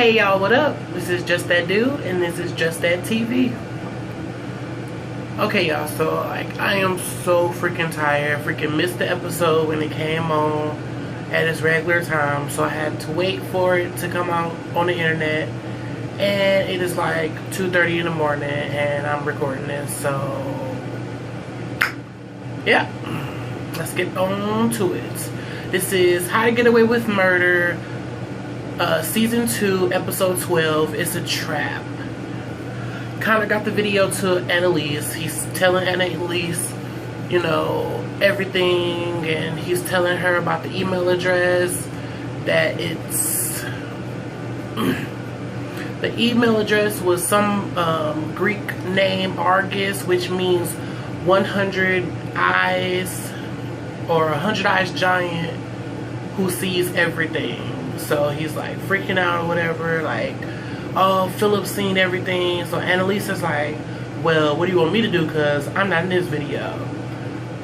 Hey y'all, what up? This is Just That Dude, and this is Just That TV. Okay y'all, so like I am so freaking tired. Freaking missed the episode when it came on at its regular time, so I had to wait for it to come out on the internet. And it is like 2:30 in the morning and I'm recording this, so yeah, let's get on to it. This is How to Get Away with Murder, season 2, episode 12. It's a trap. Kind of got the video to Annalise. He's telling Annalise, you know, everything, and he's telling her about the email address, that it's the email address was some Greek name, Argus, which means 100 eyes, or 100 eyes giant who sees everything. So he's like freaking out or whatever, like, oh, Philip's seen everything. So Annalise is like, well, what do you want me to do, because I'm not in this video.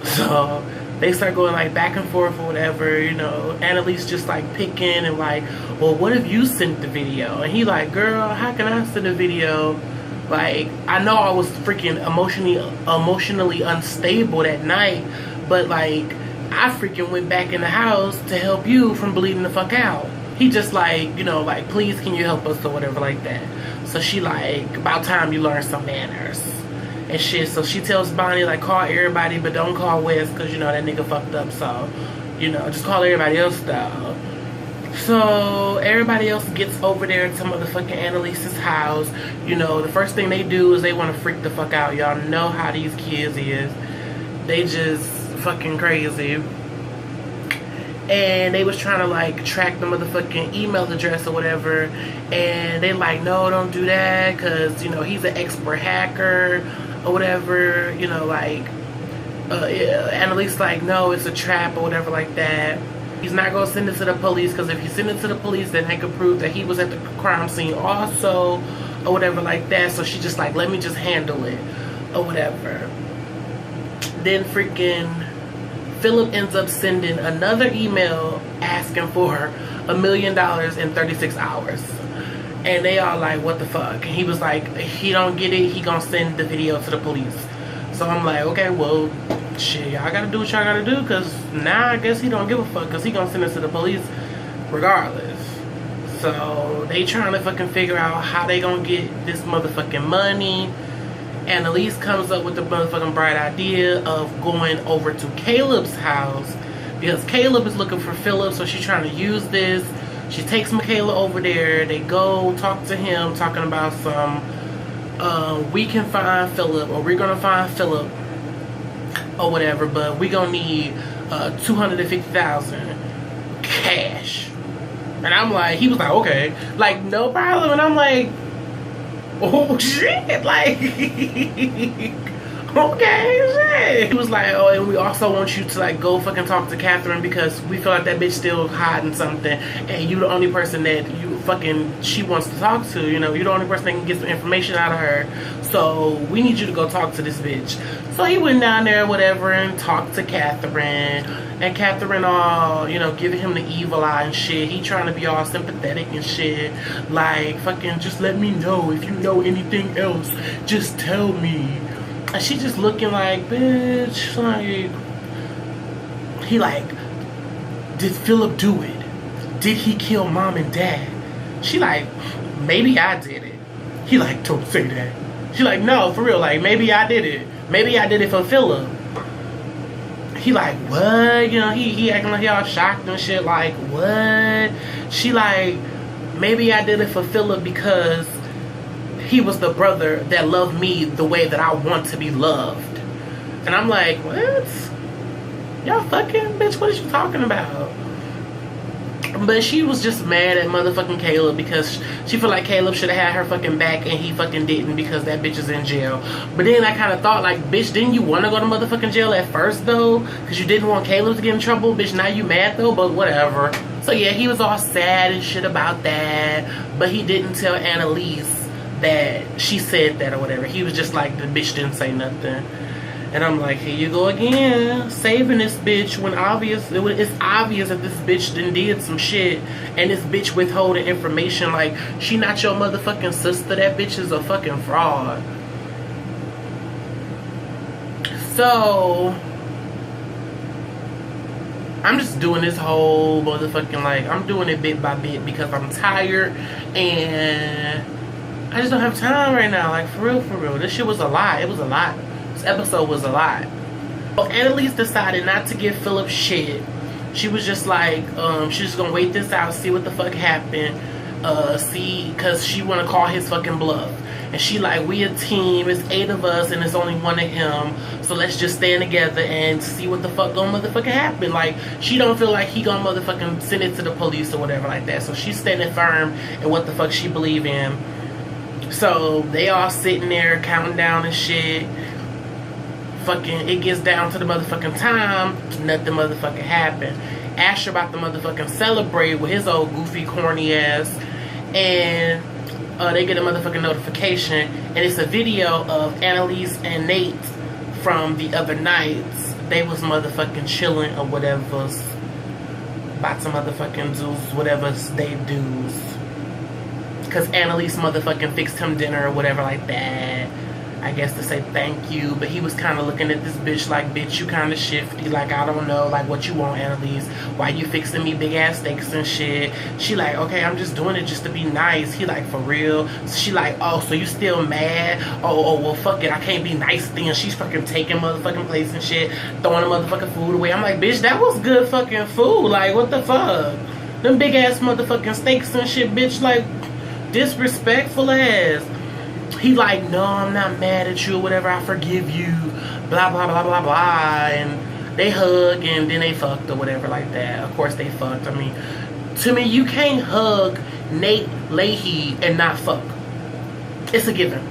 So they start going like back and forth or whatever, you know. Annalise just like picking and like, well, what if you sent the video? And he like, girl, how can I send a video? Like, I know I was freaking emotionally unstable that night, but like, I freaking went back in the house to help you from bleeding the fuck out. He just like, you know, like, please can you help us or whatever like that. So she like, about time you learn some manners and shit. So she tells Bonnie like, call everybody but don't call Wes, because you know that nigga fucked up. So, you know, just call everybody else though. So everybody else gets over there to motherfucking Annalise's house. You know, the first thing they do is they want to freak the fuck out. Y'all know how these kids is. They just fucking crazy. And they was trying to like track the motherfucking email address or whatever, and they like, no, don't do that, because you know he's an expert hacker or whatever, you know, like Annalise like, no, it's a trap or whatever like that. He's not gonna send it to the police, because if he send it to the police, then they could prove that he was at the crime scene also or whatever like that. So she just like, let me just handle it or whatever. Then freaking Philip ends up sending another email asking for $1 million in 36 hours. And they all like, what the fuck? And he was like, he don't get it, he gonna send the video to the police. So I'm like, okay, well, shit, y'all gotta do what y'all gotta do, because now I guess he don't give a fuck, because he gonna send it to the police regardless. So they trying to fucking figure out how they gonna get this motherfucking money. Annalise comes up with the motherfucking bright idea of going over to Caleb's house, because Caleb is looking for Philip, so she's trying to use this. She takes Michaela over there. They go talk to him, talking about some, we can find Philip, or we're gonna find Philip, or whatever, but we gonna need $250,000 cash. And I'm like, he was like, okay, like, no problem. And I'm like, oh shit, like, okay, shit. He was like, oh, and we also want you to like go fucking talk to Catherine, because we feel like that bitch still hiding something, and you the only person that she wants to talk to, you know, you're the only person that can get some information out of her, so we need you to go talk to this bitch. So he went down there, whatever, and talked to Catherine, and Catherine all, you know, giving him the evil eye and shit. He trying to be all sympathetic and shit, like, fucking, just let me know if you know anything else, just tell me. And she just looking like, bitch, like, he like, did Philip do it? Did he kill mom and dad? She like, maybe I did it. He like, don't say that. She like, no, for real, like, maybe I did it. Maybe I did it for Philip. He like, what? You know, he acting like he all shocked and shit, like, what? She like, maybe I did it for Philip because he was the brother that loved me the way that I want to be loved. And I'm like, what? Y'all fucking, bitch, what is you talking about? But she was just mad at motherfucking Caleb, because she feel like Caleb should have had her fucking back, and he fucking didn't, because that bitch is in jail. But then I kind of thought, like, bitch, didn't you want to go to motherfucking jail at first, though? Because you didn't want Caleb to get in trouble? Bitch, now you mad, though? But whatever. So yeah, he was all sad and shit about that. But he didn't tell Annalise that she said that or whatever. He was just like, the bitch didn't say nothing. And I'm like, here you go again, saving this bitch when it's obvious that this bitch done did some shit, and this bitch withholding information. Like, she not your motherfucking sister. That bitch is a fucking fraud. So I'm just doing this whole motherfucking, like, I'm doing it bit by bit because I'm tired and I just don't have time right now. Like, for real, for real. This shit was a lot. It was a lot. This episode was a lot. So Annalise decided not to give Philip shit. She was just like, she's just gonna wait this out, see what the fuck happened, cause she wanna call his fucking bluff. And she like, we a team, it's 8 of us and it's only 1 of him, so let's just stand together and see what the fuck gonna motherfucking happen. Like, she don't feel like he gonna motherfucking send it to the police or whatever like that. So she's standing firm in what the fuck she believe in. So they all sitting there counting down and shit. Fucking, it gets down to the motherfucking time, nothing motherfucking happened. Asher about to motherfucking celebrate with his old goofy corny ass, and they get a motherfucking notification, and it's a video of Annalise and Nate from the other nights. They was motherfucking chilling or whatever, about to motherfucking do whatever they do's. Cause Annalise motherfucking fixed him dinner or whatever like that, I guess to say thank you. But he was kind of looking at this bitch like, bitch, you kind of shifty. Like, I don't know, like, what you want, Annalise? Why you fixing me big ass steaks and shit? She like, okay, I'm just doing it just to be nice. He like, for real? She like, oh, so you still mad? Oh, well, fuck it, I can't be nice then. She's fucking taking motherfucking plates and shit, throwing the motherfucking food away. I'm like, bitch, that was good fucking food. Like, what the fuck? Them big ass motherfucking steaks and shit, bitch, like, disrespectful ass. He like, no, I'm not mad at you or whatever, I forgive you, blah, blah, blah, blah, blah. And they hug and then they fucked or whatever like that. Of course they fucked. I mean, to me, you can't hug Nate Leahy and not fuck. It's a given.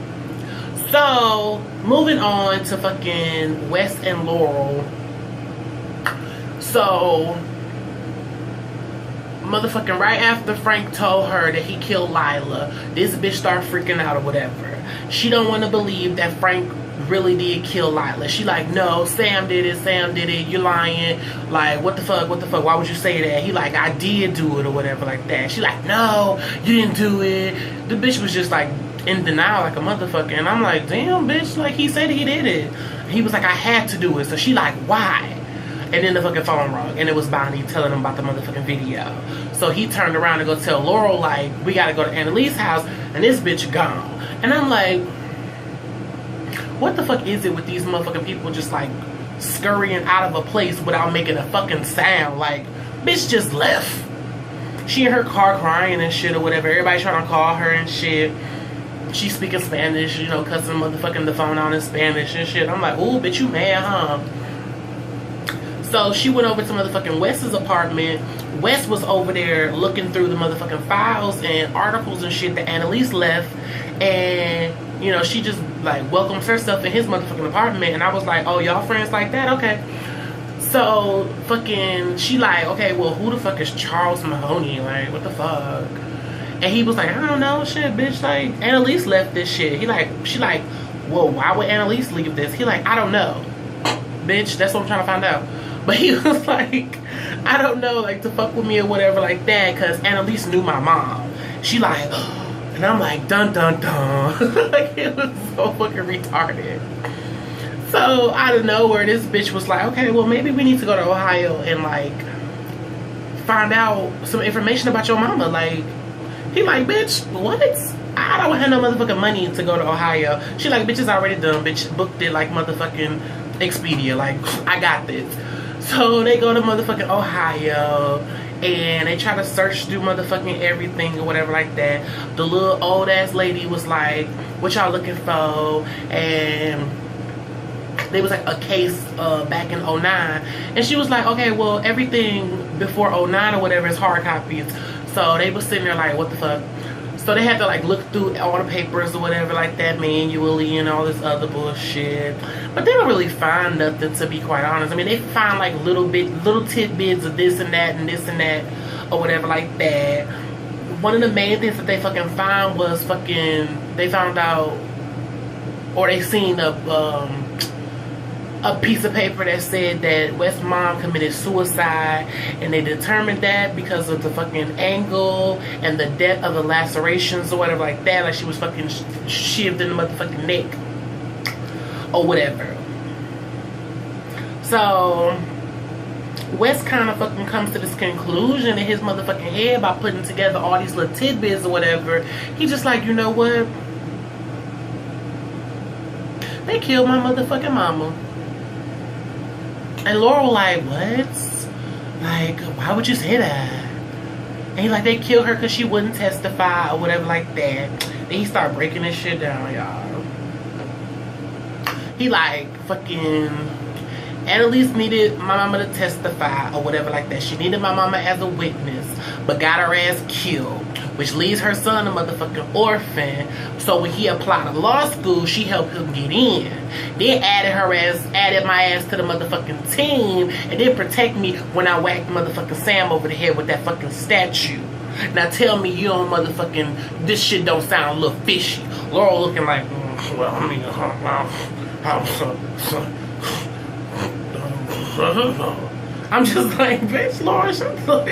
So, moving on to fucking Wes and Laurel. So, motherfucking right after Frank told her that he killed Lila, this bitch started freaking out or whatever. She don't want to believe that Frank really did kill Lila. She like, no, Sam did it, you're lying. Like, what the fuck, why would you say that? He like, I did do it or whatever like that. She like, no, you didn't do it. The bitch was just like in denial like a motherfucker. And I'm like, damn, bitch, like, he said he did it. He was like, I had to do it. So she like, why? And then the fucking phone rang, and it was Bonnie telling him about the motherfucking video. So he turned around to go tell Laurel, like, we gotta go to Annalise's house, and this bitch gone. And I'm like, what the fuck is it with these motherfucking people just like scurrying out of a place without making a fucking sound? Like, bitch just left. She in her car crying and shit or whatever. Everybody trying to call her and shit. She speaking Spanish, you know, cussing motherfucking the phone out in Spanish and shit. I'm like, ooh, bitch, you mad, huh? So she went over to motherfucking Wes's apartment. Wes was over there looking through the motherfucking files and articles and shit that Annalise left. And, you know, she just, like, welcomes herself in his motherfucking apartment. And I was like, oh, y'all friends like that? Okay. So, fucking, she like, okay, well, who the fuck is Charles Mahoney? Like, what the fuck? And he was like, I don't know, shit, bitch. Like, Annalise left this shit. She like, well, why would Annalise leave this? He like, I don't know. Bitch, that's what I'm trying to find out. But he was like, I don't know, like, to fuck with me or whatever like that, because Annalise knew my mom. She like, and I'm like, dun dun dun. Like, it was so fucking retarded. So, out of nowhere, this bitch was like, okay, well, maybe we need to go to Ohio and, like, find out some information about your mama. Like, he like, bitch, what? I don't have no motherfucking money to go to Ohio. She like, bitch, it's already done. Bitch, booked it like motherfucking Expedia. Like, I got this. So they go to motherfucking Ohio and they try to search through motherfucking everything or whatever like that. The little old ass lady was like, what y'all looking for? And there was like a case back in 09. And she was like, okay, well, everything before 09 or whatever is hard copies. So they was sitting there like, what the fuck? So they had to like look through all the papers or whatever like that manually and all this other bullshit. But they don't really find nothing, to be quite honest. I mean, they find like little tidbits of this and that and this and that or whatever like that. One of the main things that they fucking found was fucking, they found out, or they seen a a piece of paper that said that West's mom committed suicide, and they determined that because of the fucking angle and the depth of the lacerations or whatever like that, like she was fucking shivved in the motherfucking neck or whatever. So West kind of fucking comes to this conclusion in his motherfucking head by putting together all these little tidbits or whatever. He's just like, you know what? They killed my motherfucking mama. And Laurel like, what? Like, why would you say that? And he's like, they killed her because she wouldn't testify or whatever like that. Then he start breaking this shit down, y'all. He like, fucking... Annalise needed my mama to testify or whatever like that. She needed my mama as a witness, but got her ass killed, which leaves her son a motherfucking orphan. So when he applied to law school, she helped him get in. Then added my ass to the motherfucking team, and then protect me when I whacked motherfucking Sam over the head with that fucking statue. Now tell me you don't motherfucking, this shit don't sound a little fishy. Laurel looking like, well, I mean, I'm just like, bitch, Laura, shut up.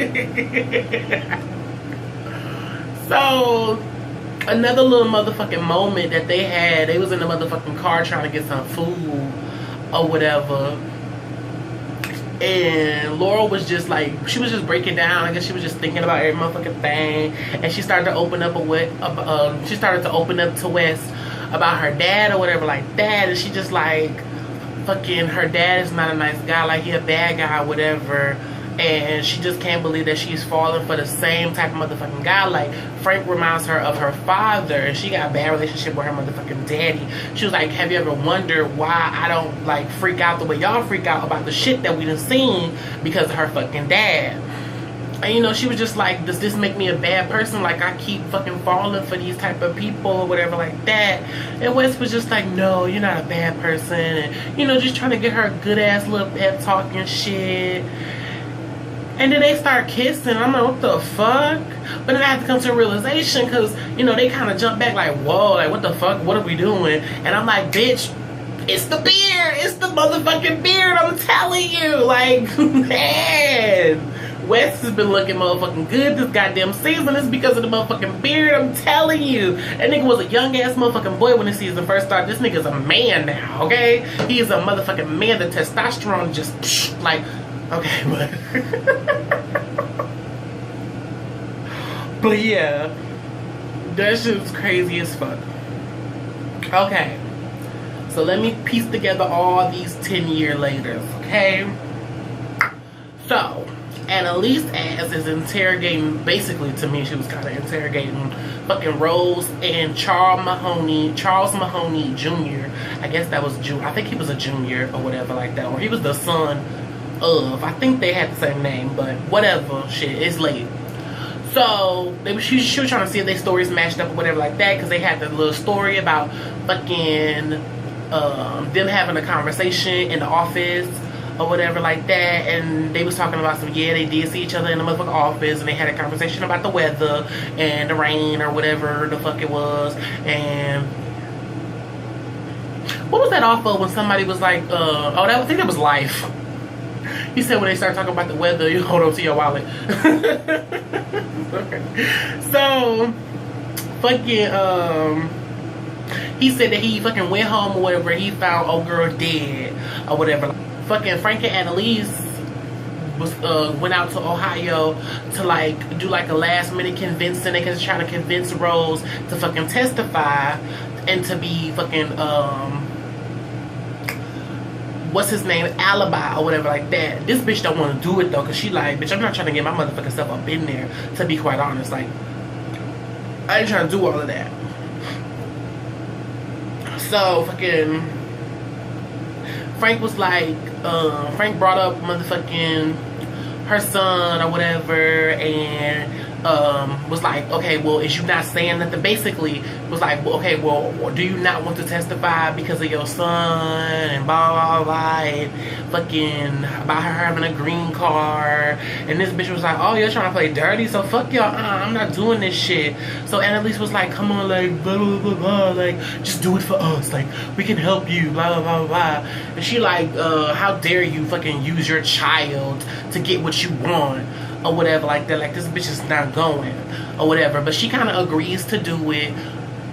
So, another little motherfucking moment that they had, they was in the motherfucking car trying to get some food or whatever. And Laura was just like, she was just breaking down. I guess she was just thinking about every motherfucking thing. And she started to open up to West about her dad or whatever like that. And she just like, fucking, her dad is not a nice guy, like he a bad guy or whatever, and she just can't believe that she's falling for the same type of motherfucking guy. Like Frank reminds her of her father, and she got a bad relationship with her motherfucking daddy. She was like, have you ever wondered why I don't like freak out the way y'all freak out about the shit that we done seen because of her fucking dad? And you know, she was just like, does this make me a bad person? Like I keep fucking falling for these type of people or whatever like that. And West was just like, no, you're not a bad person. And you know, just trying to get her a good ass little pep talk and shit. And then they start kissing. I'm like, what the fuck? But then I have to come to a realization, because you know, they kind of jump back like, whoa, like what the fuck, what are we doing? And I'm like, bitch, it's the beard, it's the motherfucking beard, I'm telling you. Like, man, West has been looking motherfucking good this goddamn season. It's because of the motherfucking beard, I'm telling you. That nigga was a young ass motherfucking boy when the season first started. This nigga's a man now, okay? He is a motherfucking man. The testosterone just psh, like, okay, but yeah, that shit's crazy as fuck. Okay, so let me piece together all these 10-year laters, okay? So Annalise ass is interrogating, basically to me she was kind of interrogating fucking Rose and Charles Mahoney Jr. I guess that was I think he was a junior or whatever like that, or he was the son of, I think they had the same name, but whatever, shit, it's late. So she was trying to see if their stories matched up or whatever like that, because they had the little story about fucking them having a conversation in the office or whatever like that, and they was talking about some, yeah, they did see each other in the motherfucking office, and they had a conversation about the weather and the rain or whatever the fuck it was. And what was that off of when somebody was like, I think that was Life. He said when they start talking about the weather, you hold on to your wallet. Okay. So, fucking, he said that he fucking went home or whatever, he found old girl dead or whatever. Fucking Frank and Annalise was went out to Ohio to like do like a last minute convincing. They was trying to convince Rose to fucking testify and to be fucking what's his name, alibi or whatever like that. This bitch don't want to do it though, because she like, bitch, I'm not trying to get my motherfucking stuff up in there, to be quite honest. Like, I ain't trying to do all of that. So fucking Frank was like, Frank brought up motherfucking her son or whatever, and was like, okay, well, is you not saying nothing? Basically, was like, well, okay, well, do you not want to testify because of your son and blah blah blah, and fucking about her having a green card? And this bitch was like, oh, you're trying to play dirty, so fuck y'all. I'm not doing this shit. So Annalise was like, come on, like blah blah blah blah, like just do it for us, like we can help you, blah blah blah blah. And she like, how dare you fucking use your child to get what you want, or whatever like that. Like, this bitch is not going, or whatever. But she kind of agrees to do it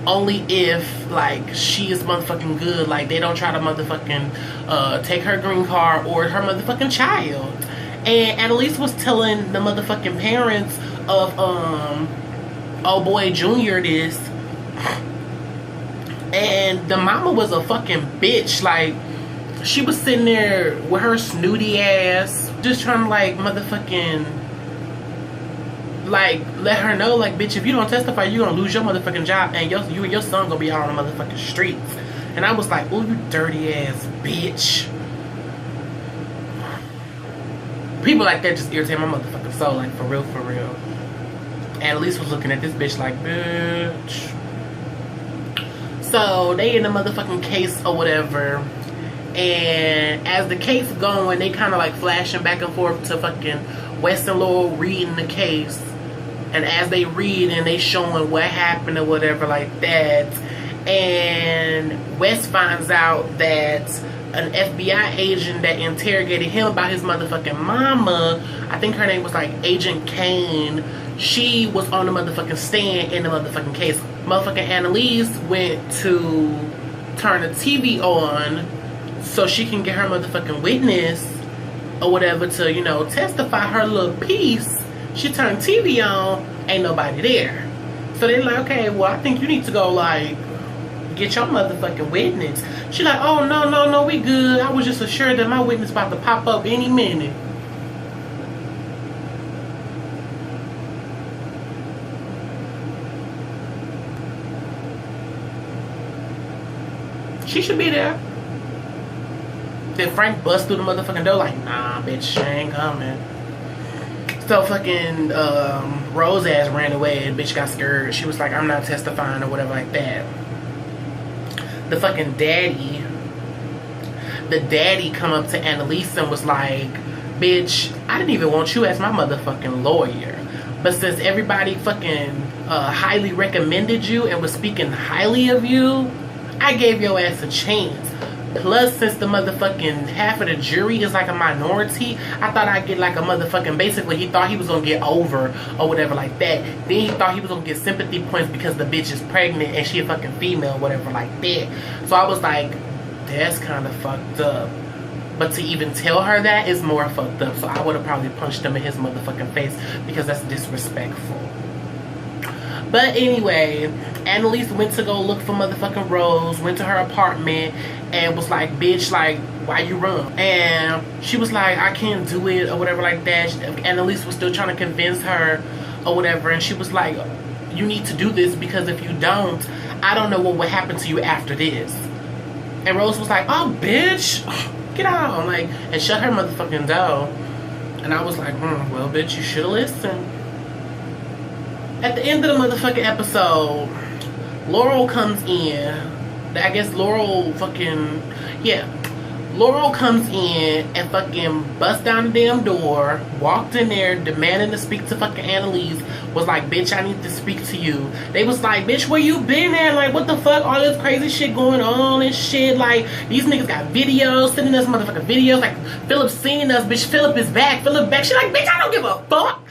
only if, like, she is motherfucking good. Like, they don't try to motherfucking take her green card or her motherfucking child. And Annalise was telling the motherfucking parents of oh boy Junior this, and the mama was a fucking bitch. Like, she was sitting there with her snooty ass, just trying to like motherfucking like let her know, like, bitch, if you don't testify, you're gonna lose your motherfucking job, and you and your son gonna be out on the motherfucking streets. And I was like, oh, you dirty ass bitch. People like that just irritate my motherfucking soul, like, for real, for real. And Annalise was looking at this bitch like, bitch. So they in the motherfucking case or whatever. And as the case going, they kind of like flashing back and forth to fucking Wes and Laurel reading the case. And as they read and they showing what happened or whatever like that. And Wes finds out that an FBI agent that interrogated him about his motherfucking mama, I think her name was like Agent Kane, she was on the motherfucking stand in the motherfucking case. Motherfucking Annalise went to turn the TV on so she can get her motherfucking witness or whatever to, you know, testify her little piece. She turned TV on, ain't nobody there. So they're like, okay, well, I think you need to go, like, get your motherfucking witness. She like, oh, no, we good. I was just assured that my witness about to pop up any minute. She should be there. Then Frank bust through the motherfucking door like, nah, bitch, she ain't coming. So fucking Rose ass ran away and bitch got scared. She was like, I'm not testifying or whatever like that. The fucking daddy, the daddy come up to Annalise and was like, bitch, I didn't even want you as my motherfucking lawyer. But since everybody fucking highly recommended you and was speaking highly of you, I gave your ass a chance. Plus, since the motherfucking half of the jury is like a minority, I thought I'd get like a motherfucking, basically he thought he was gonna get over or whatever like that. Then he thought he was gonna get sympathy points because the bitch is pregnant and she a fucking female, whatever like that. So I was like, that's kind of fucked up. But to even tell her that is more fucked up. So I would have probably punched him in his motherfucking face because that's disrespectful. But anyway, Annalise went to go look for motherfucking Rose, went to her apartment, and was like, bitch, like, why you run? And she was like, I can't do it, or whatever like that. Annalise was still trying to convince her, or whatever, and she was like, you need to do this, because if you don't, I don't know what will happen to you after this. And Rose was like, oh, bitch, get out, like, and shut her motherfucking door. And I was like, well, bitch, you should listen. At the end of the motherfucking episode, Laurel comes in. I guess Laurel fucking, yeah. Laurel comes in and fucking busts down the damn door, walked in there demanding to speak to fucking Annalise, was like, bitch, I need to speak to you. They was like, bitch, where you been at? Like, what the fuck? All this crazy shit going on and shit. Like, these niggas got videos, sending us motherfucking videos. Like, Philip's seen us, bitch. Philip is back. Philip back. She like, bitch, I don't give a fuck.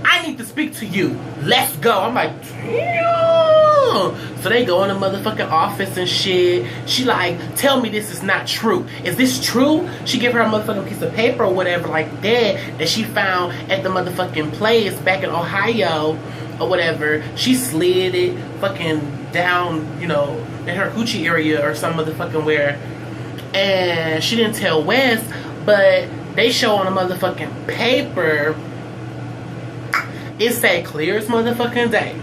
I need to speak to you. Let's go. I'm like, damn. So they go in the motherfucking office and shit. She like, tell me this is not true. Is this true? She give her a motherfucking piece of paper or whatever like that she found at the motherfucking place back in Ohio or whatever. She slid it fucking down, you know, in her coochie area or some motherfucking where. And she didn't tell Wes, but they show on the motherfucking paper. It said clear as motherfucking day.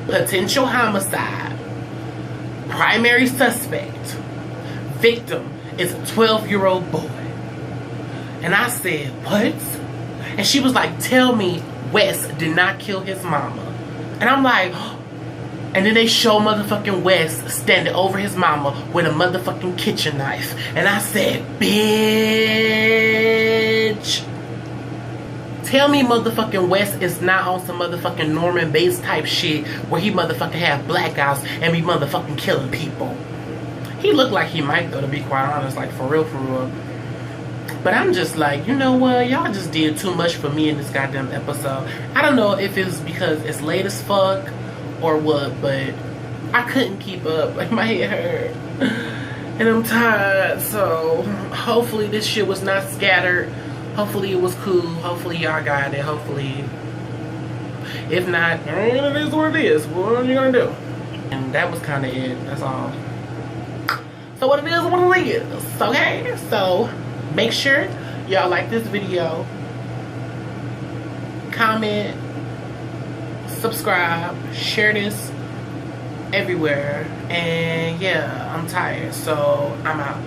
Potential homicide. Primary suspect. Victim is a 12-year-old boy. And I said, what? And she was like, tell me Wes did not kill his mama. And I'm like, and then they show motherfucking Wes standing over his mama with a motherfucking kitchen knife. And I said, bitch. Tell me motherfucking Wes is not on some motherfucking Norman Bates type shit where he motherfucking have blackouts and be motherfucking killing people. He looked like he might though, to be quite honest, like for real, for real. But I'm just like, you know what? Y'all just did too much for me in this goddamn episode. I don't know if it's because it's late as fuck or what, but I couldn't keep up. Like, my head hurt. And I'm tired, so hopefully this shit was not scattered. Hopefully it was cool. Hopefully y'all got it. Hopefully. If not, it is what it is. What are you gonna do? And that was kind of it. That's all. So what it is, what it is. Okay? So make sure y'all like this video. Comment. Subscribe. Share this everywhere. And yeah, I'm tired. So I'm out.